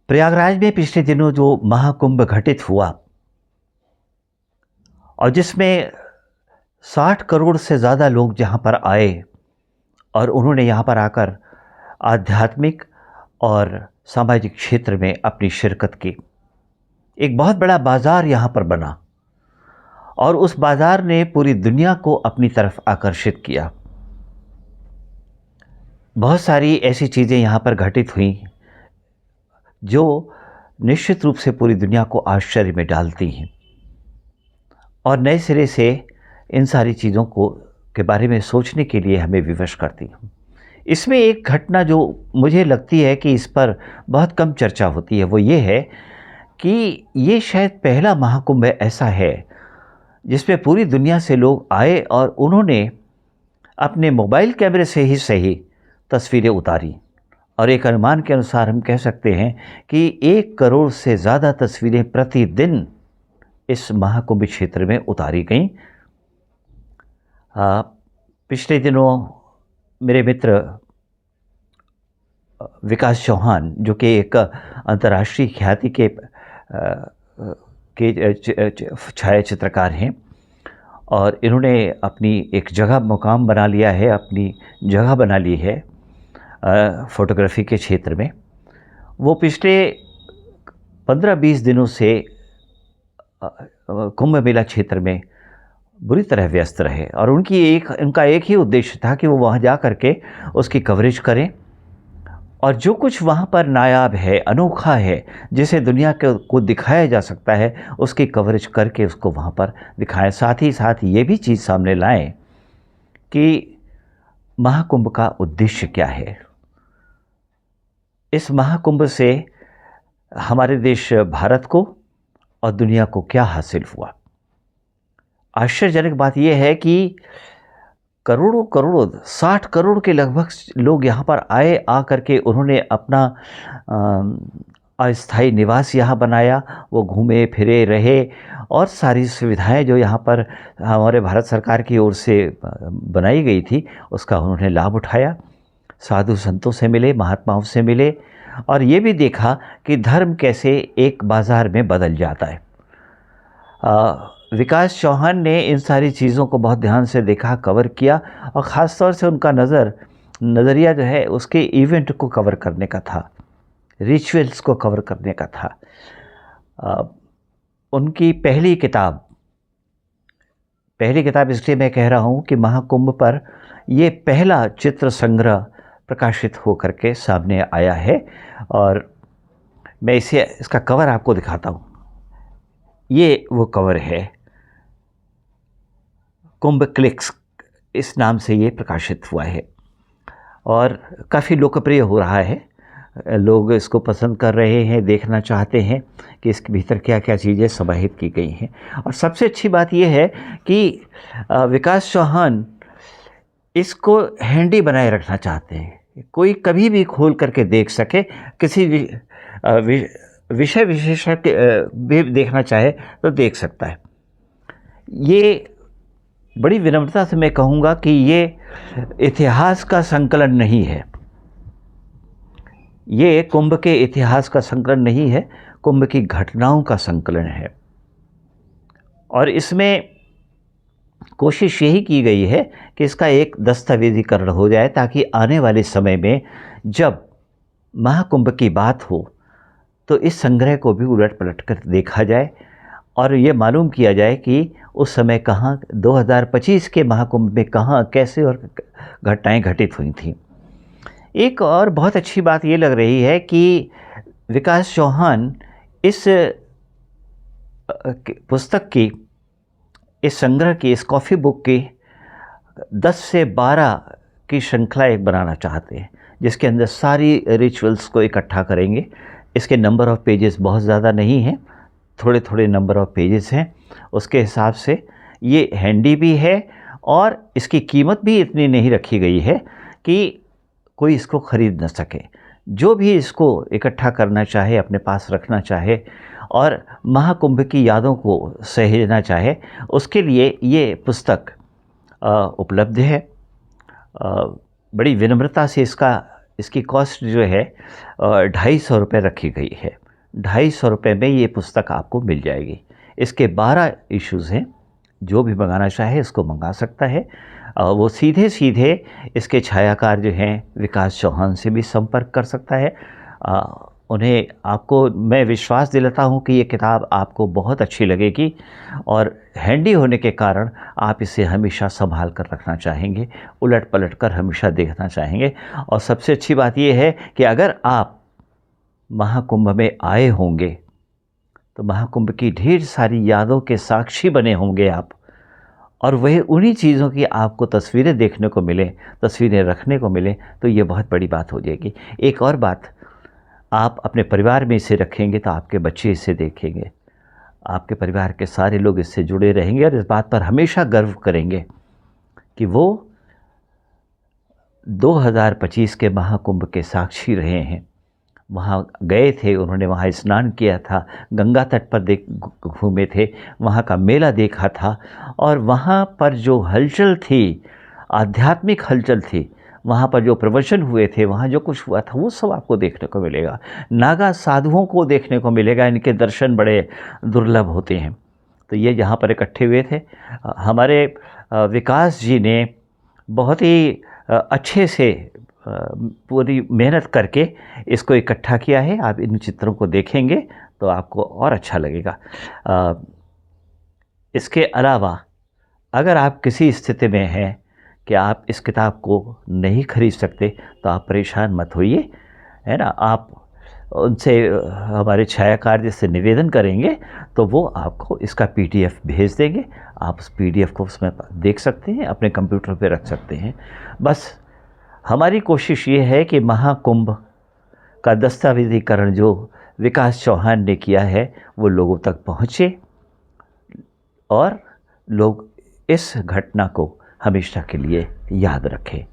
प्रयागराज में पिछले दिनों जो महाकुंभ घटित हुआ और जिसमें 60 करोड़ से ज़्यादा लोग जहाँ पर आए और उन्होंने यहाँ पर आकर आध्यात्मिक और सामाजिक क्षेत्र में अपनी शिरकत की। एक बहुत बड़ा बाज़ार यहाँ पर बना और उस बाज़ार ने पूरी दुनिया को अपनी तरफ आकर्षित किया। बहुत सारी ऐसी चीज़ें यहाँ पर घटित हुई जो निश्चित रूप से पूरी दुनिया को आश्चर्य में डालती हैं और नए सिरे से इन सारी चीज़ों को के बारे में सोचने के लिए हमें विवश करती हैं। इसमें एक घटना जो मुझे लगती है कि इस पर बहुत कम चर्चा होती है वो ये है कि ये शायद पहला महाकुंभ ऐसा है जिसमें पूरी दुनिया से लोग आए और उन्होंने अपने मोबाइल कैमरे से ही सही तस्वीरें उतारी और एक अनुमान के अनुसार हम कह सकते हैं कि 1 करोड़ से ज़्यादा तस्वीरें प्रतिदिन इस महाकुंभ क्षेत्र में उतारी गईं। पिछले दिनों मेरे मित्र विकास चौहान जो कि एक अंतर्राष्ट्रीय ख्याति के छायाचित्रकार हैं और इन्होंने अपनी एक जगह मुकाम बना लिया है, अपनी जगह बना ली है फ़ोटोग्राफ़ी के क्षेत्र में। वो पिछले 15-20 दिनों से कुंभ मेला क्षेत्र में बुरी तरह व्यस्त रहे और उनका एक ही उद्देश्य था कि वो वहाँ जा कर के उसकी कवरेज करें और जो कुछ वहाँ पर नायाब है, अनोखा है, जिसे दुनिया को दिखाया जा सकता है, उसकी कवरेज करके उसको वहाँ पर दिखाएं। साथ ही साथ ये भी चीज़ सामने लाएं कि महाकुंभ का उद्देश्य क्या है। इस महाकुंभ से हमारे देश भारत को और दुनिया को क्या हासिल हुआ। आश्चर्यजनक बात यह है कि करोड़ों 60 करोड़ के लगभग लोग यहाँ पर आए, आ करके उन्होंने अपना अस्थायी निवास यहाँ बनाया। वो घूमे फिरे रहे और सारी सुविधाएं जो यहाँ पर हमारे भारत सरकार की ओर से बनाई गई थी उसका उन्होंने लाभ उठाया। साधु संतों से मिले, महात्माओं से मिले और ये भी देखा कि धर्म कैसे एक बाज़ार में बदल जाता है। विकास चौहान ने इन सारी चीज़ों को बहुत ध्यान से देखा, कवर किया और ख़ास तौर से उनका नज़रिया जो है उसके इवेंट को कवर करने का था, रिचुअल्स को कवर करने का था। उनकी पहली किताब इसलिए मैं कह रहा हूँ कि महाकुंभ पर ये पहला चित्र संग्रह प्रकाशित हो करके सामने आया है और मैं इसका कवर आपको दिखाता हूँ। ये वो कवर है, कुंभ क्लिक्स इस नाम से ये प्रकाशित हुआ है और काफ़ी लोकप्रिय हो रहा है। लोग इसको पसंद कर रहे हैं, देखना चाहते हैं कि इसके भीतर क्या क्या चीज़ें समाहित की गई हैं। और सबसे अच्छी बात यह है कि विकास चौहान इसको हैंडी बनाए रखना चाहते हैं, कोई कभी भी खोल करके देख सके। किसी विषय विशेषज्ञ भी देखना चाहे तो देख सकता है। ये बड़ी विनम्रता से मैं कहूँगा कि ये इतिहास का संकलन नहीं है, ये कुंभ के इतिहास का संकलन नहीं है, कुंभ की घटनाओं का संकलन है। और इसमें कोशिश यही की गई है कि इसका एक दस्तावेजीकरण हो जाए ताकि आने वाले समय में जब महाकुंभ की बात हो तो इस संग्रह को भी उलट पलट कर देखा जाए और ये मालूम किया जाए कि उस समय कहाँ 2025 के महाकुंभ में कहाँ कैसे और घटनाएं घटित हुई थीं। एक और बहुत अच्छी बात ये लग रही है कि विकास चौहान इस पुस्तक की, इस संग्रह की, इस कॉफ़ी बुक की 10 से 12 की श्रृंखला एक बनाना चाहते हैं जिसके अंदर सारी रिचुअल्स को इकट्ठा करेंगे। इसके नंबर ऑफ़ पेजेस बहुत ज़्यादा नहीं हैं, थोड़े थोड़े नंबर ऑफ़ पेजेस हैं। उसके हिसाब से ये हैंडी भी है और इसकी कीमत भी इतनी नहीं रखी गई है कि कोई इसको ख़रीद न सके। जो भी इसको इकट्ठा करना चाहे, अपने पास रखना चाहे और महाकुंभ की यादों को सहेजना चाहे, उसके लिए ये पुस्तक उपलब्ध है। बड़ी विनम्रता से इसका इसकी कॉस्ट जो है 250 रखी गई है। 250 में ये पुस्तक आपको मिल जाएगी। इसके 12 इश्यूज़ हैं, जो भी मंगाना चाहे इसको मंगा सकता है। वो सीधे सीधे इसके छायाकार जो हैं विकास चौहान से भी संपर्क कर सकता है। उन्हें आपको मैं विश्वास दिलाता हूँ कि ये किताब आपको बहुत अच्छी लगेगी और हैंडी होने के कारण आप इसे हमेशा संभाल कर रखना चाहेंगे, उलट पलट कर हमेशा देखना चाहेंगे। और सबसे अच्छी बात ये है कि अगर आप महाकुंभ में आए होंगे तो महाकुंभ की ढेर सारी यादों के साक्षी बने होंगे आप, और वही उन्हीं चीज़ों की आपको तस्वीरें देखने को मिले, तस्वीरें रखने को मिले, तो ये बहुत बड़ी बात हो जाएगी। एक और बात, आप अपने परिवार में इसे रखेंगे तो आपके बच्चे इसे देखेंगे, आपके परिवार के सारे लोग इससे जुड़े रहेंगे और इस बात पर हमेशा गर्व करेंगे कि वो 2025 के महाकुंभ के साक्षी रहे हैं। वहाँ गए थे, उन्होंने वहाँ स्नान किया था, गंगा तट पर घूमे थे, वहाँ का मेला देखा था, और वहाँ पर जो हलचल थी, आध्यात्मिक हलचल थी, वहाँ पर जो प्रवचन हुए थे, वहाँ जो कुछ हुआ था, वो सब आपको देखने को मिलेगा। नागा साधुओं को देखने को मिलेगा, इनके दर्शन बड़े दुर्लभ होते हैं। तो ये यहाँ पर इकट्ठे हुए थे। हमारे विकास जी ने बहुत ही अच्छे से पूरी मेहनत करके इसको इकट्ठा किया है। आप इन चित्रों को देखेंगे तो आपको और अच्छा लगेगा। इसके अलावा अगर आप किसी स्थिति में हैं कि आप इस किताब को नहीं खरीद सकते तो आप परेशान मत होइए, है ना। आप उनसे, हमारे छायाकार जी से निवेदन करेंगे तो वो आपको इसका PDF भेज देंगे। आप उस PDF को उसमें देख सकते हैं, अपने कंप्यूटर पे रख सकते हैं। बस हमारी कोशिश ये है कि महाकुंभ का दस्तावेज़ीकरण जो विकास चौहान ने किया है वो लोगों तक पहुँचे और लोग इस घटना को हमेशा के लिए याद रखें।